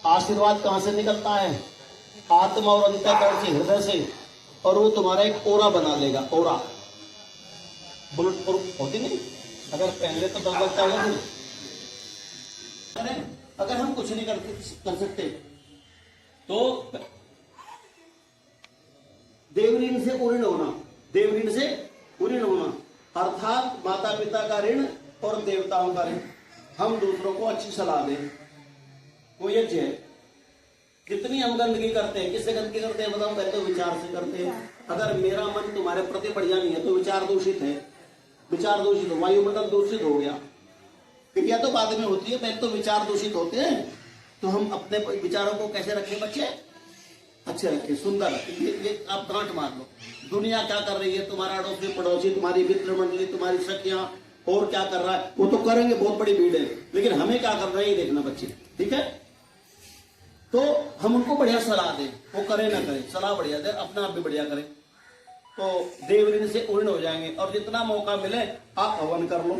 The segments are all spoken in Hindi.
आशीर्वाद कहां से निकलता है? आत्मा और अंतःकरण से, हृदय से, और वो तुम्हारा एक ओरा बना लेगा। ओरा बुलेट प्रूफ होती नहीं, अगर पहले तो दस बजता होगा। अगर हम कुछ नहीं कर सकते तो देवऋण से ऋण होना, देवऋण से ऋण होना अर्थात माता पिता का ऋण और देवताओं का ऋण। हम दूसरों को अच्छी सलाह दें, वो यज्ञ है। कितनी हम गंदगी करते हैं, किससे गंदगी करते हैं बताओ? पहले तो विचार से करते हैं। अगर मेरा मन तुम्हारे प्रति बढ़िया नहीं है तो विचार दूषित है, विचार दूषित हो, वायुमंडल दूषित हो गया। क्रिया तो बाद में होती है, पहले तो विचार दूषित होते हैं। तो हम अपने विचारों को कैसे रखें बच्चे? अच्छे रखें, सुंदर। ये आप गांठ मार लो, दुनिया क्या कर रही है, तुम्हारा अड़ोसी पड़ोसी, तुम्हारी मित्र मंडली, तुम्हारी सखियां, और क्या कर रहा है, वो तो करेंगे, बहुत बड़ी भीड़ है, लेकिन हमें क्या कर रहे हैं ये देखना बच्चे, ठीक है? तो हम उनको बढ़िया सलाह दें, वो करे ना करे, सलाह बढ़िया दे, अपना आप भी बढ़िया करें, तो देव ऋण से ऋण हो जाएंगे। और जितना मौका मिले आप हवन कर लो,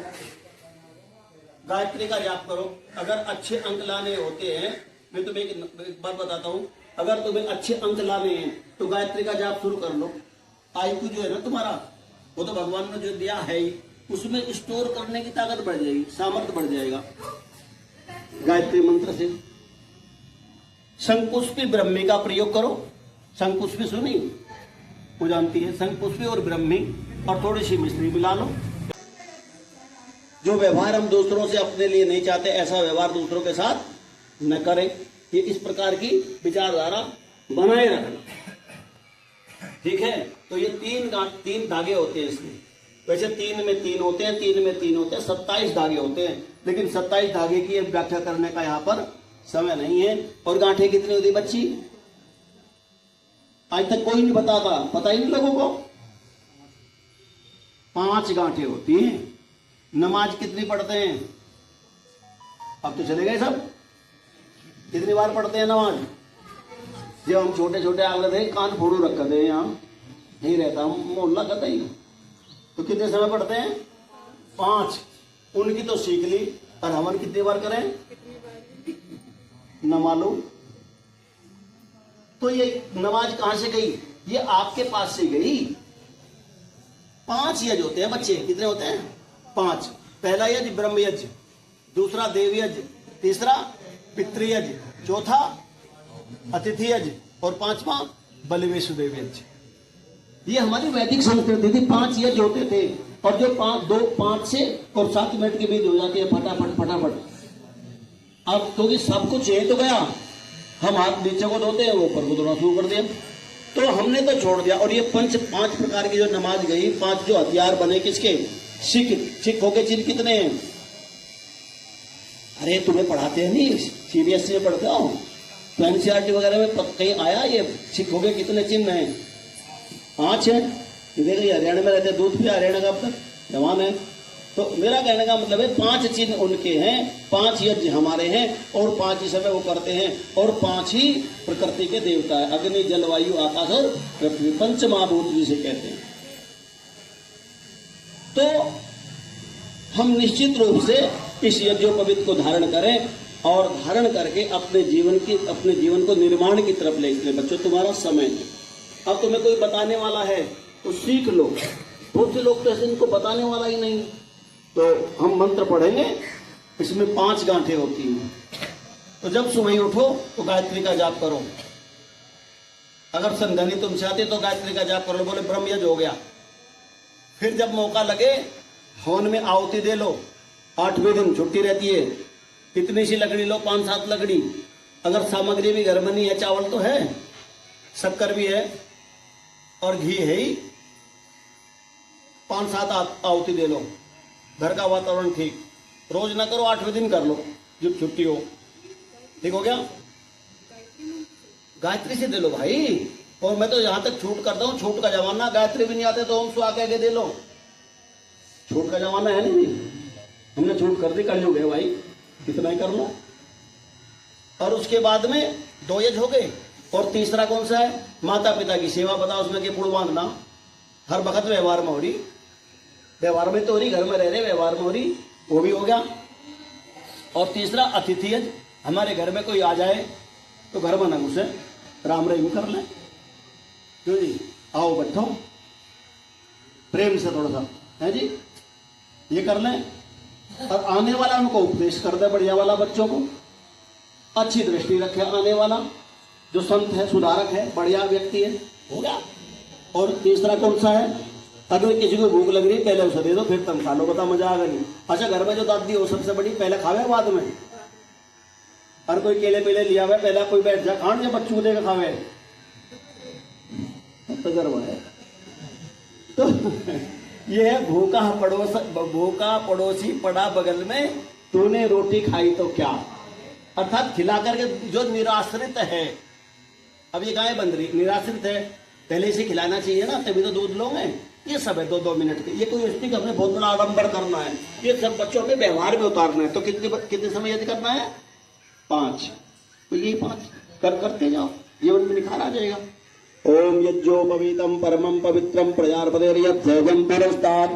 गायत्री का जाप करो। अगर अच्छे अंक लाने होते हैं, मैं तुम्हें एक बात बताता हूँ, अगर तुम्हें अच्छे अंक लाने हैं तो गायत्री का जाप शुरू कर लो। आईक्यू जो है ना तुम्हारा, वो तो भगवान ने जो दिया है ही, उसमें स्टोर करने की ताकत बढ़ जाएगी, सामर्थ्य बढ़ जाएगा गायत्री मंत्र से। शंकुष्पी ब्रह्मी का प्रयोग करो। शंकुष्पी सुनी, वो जानती है, शंकुष्पी और ब्रह्मी और थोड़ी सी मिश्री मिला लो। जो व्यवहार हम दूसरों से अपने लिए नहीं चाहते, ऐसा व्यवहार दूसरों के साथ न करें। ये इस प्रकार की विचारधारा बनाए रखना, ठीक है? तो ये तीन धागे होते हैं इसमें। वैसे 3 में 3 होते हैं, 3 में 3 होते हैं, 27 धागे होते हैं, लेकिन 27 धागे की व्याख्या करने का यहाँ पर समय नहीं है। और गांठें कितनी होती बच्ची? आज तक कोई नहीं बताता, पता ही नहीं लोगों को। 5 गांठें होती हैं। नमाज कितनी पढ़ते हैं? अब तो चले गए सब। कितनी बार पढ़ते हैं नमाज? जब हम छोटे छोटे आगे थे, कान फोड़ू रखा थे, यहाँ नहीं रहता मोहल्ला कहता ही, तो कितने समय पढ़ते हैं? 5। उनकी तो सीख ली, और हवन कितनी बार करें न मालूम। तो ये नमाज कहां से गई? ये आपके पास से गई। 5 यज्ञ होते हैं बच्चे। कितने होते हैं? 5। पहला यज्ञ ब्रह्म यज्ञ, दूसरा देव यज्ञ, तीसरा पितृयज्ञ, चौथा अतिथि यज्ञ, और 5वां बलिवेशुदेव यज्ञ। ये हमारी वैदिक संस्कृति थी। 5 यज्ञ होते थे, और जो 5 से और 7 मिनट के बीच हो जाती है फटाफट फटाफट। अब क्योंकि सब कुछ यही तो गया, हम हाथ नीचे को धोते हैं, वो ऊपर को धोना शुरू कर दिया, तो हमने तो छोड़ दिया। और ये 5 प्रकार की जो नमाज गई, 5 जो हथियार बने किसके? सिख हो के चिन्ह कितने हैं? अरे तुम्हें पढ़ाते हैं नहीं, सीबीएसई में पढ़ते हो, तो एनसीईआरटी वगैरह में कहीं आया ये सिख हो के कितने चिन्ह हैं? 5 है। देखिए हरियाणा में रहते, दूध भी हरियाणा का अब तक जवान है। तो मेरा कहने का मतलब है 5 चिन्ह उनके हैं, 5 यज्ञ हमारे हैं, और 5 ही समय वो करते हैं, और 5 ही प्रकृति के देवता है। अग्नि, जल, वायु, आकाश और पृथ्वी, पंचमहाभूत जिसे कहते हैं। तो हम निश्चित रूप से इस यज्ञोपवीत को धारण करें, और धारण करके अपने जीवन को निर्माण की तरफ ले चले। बच्चों तुम्हारा समय है, अब तुम्हें कोई बताने वाला है तो सीख लो। बहुत से लोग तो ऐसे इनको बताने वाला ही नहीं। तो हम मंत्र पढ़ेंगे, इसमें 5 गांठें होती हैं। तो जब सुबह उठो तो गायत्री का जाप करो। अगर संध्यानी तुमसे आती तो गायत्री का जाप करो, बोले ब्रह्म यज्ञ हो गया। फिर जब मौका लगे हवन में आहुति दे लो। 8वें दिन छुट्टी रहती है, कितनी सी लकड़ी लो, 5-7 लकड़ी। अगर सामग्री भी घर में नहीं है, चावल तो है, शक्कर भी है और घी है ही, 5-7 आहुति दे लो। घर का वातावरण ठीक, रोज ना करो, 8वें दिन कर लो जब छुट्टी हो। ठीक हो गया? गायत्री से दे लो भाई। और मैं तो यहां तक छूट करता हूं, छूट का जमाना, गायत्री भी नहीं आते तो हम आके आगे दे लो। छूट का जमाना है नहीं, हमने छूट कर दी, कलयुग है भाई, कितना ही कर लो। और उसके बाद में 2 यज्ञ हो गए, और तीसरा कौन सा है? माता पिता की सेवा। बताओ उसमें के पुड़ बांधना, हर वक्त व्यवहार में हो रही, व्यवहार में तो हो रही, घर में रह रहे व्यवहार में हो रही, वो भी हो गया। और तीसरा अतिथि यज्ञ, हमारे घर में कोई आ जाए तो घर बना उसे राम रहीम कर ले, क्यों जी, आओ बैठो प्रेम से थोड़ा सा, है जी, ये कर लें। और आने वाला उनको उपदेश कर दे बढ़िया वाला, बच्चों को अच्छी दृष्टि रखे, आने वाला जो संत है, सुधारक है, बढ़िया व्यक्ति है, हो गया। और तीसरा कौन सा है, अगर किसी को भूख लग रही है पहले उसे दे दो, फिर तुम खा लो, बता मजा आएगा नहीं। अच्छा, घर में जो दादी हो सबसे बड़ी, पहले खावे बाद में। हर कोई केले पेले लिया हुआ, पहले कोई बैठ जा खान, या बच्चों को देकर खावे, तजर्बा है। तो ये है भूखा पड़ोसी पड़ा बगल में, तूने रोटी खाई तो क्या, अर्थात खिला करके जो निराश्रित है, अब ये गाय बंद रही निराश्रित है, पहले से खिलाना चाहिए ना, तभी तो दूध लोगे। ये सब है 2-2 मिनट के, ये कोई इसकी हमने बहुत बड़ा आडंबर करना है, ये सब बच्चों के व्यवहार में उतारना है। तो कितने समय यदि करना है, 5, तो यही 5 करते जाओ, जीवन में निखार आ जाएगा। ओम यज्ञोपवीतम परमं पवित्रम प्रजापतेर्यज्ञं पुरस्तात्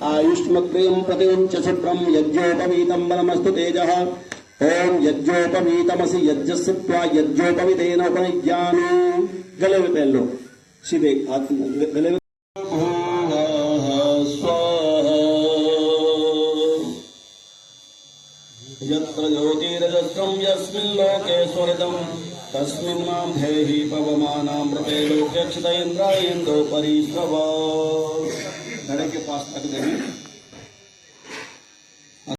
आयुष्मग्रियं प्रतिउच्च शुभ्रं यज्ञोपवीतम बलमस्तु तेजः। ओम यज्ञोपवीतमसि यज्ञस्य त्वा यज्ञोपवीतेन उपनिज्ञानं। गले में पहन लो, सीधे हाथ गले में। यत्र ज्योतिरजस्रं यस्मिन् लोके स्वर्गं तस्मिन् मां धेहि पवमानां प्रते लोक्यक्षत इंद्रायेन्दो परिश्रव। घड़े के पास तक देंगे।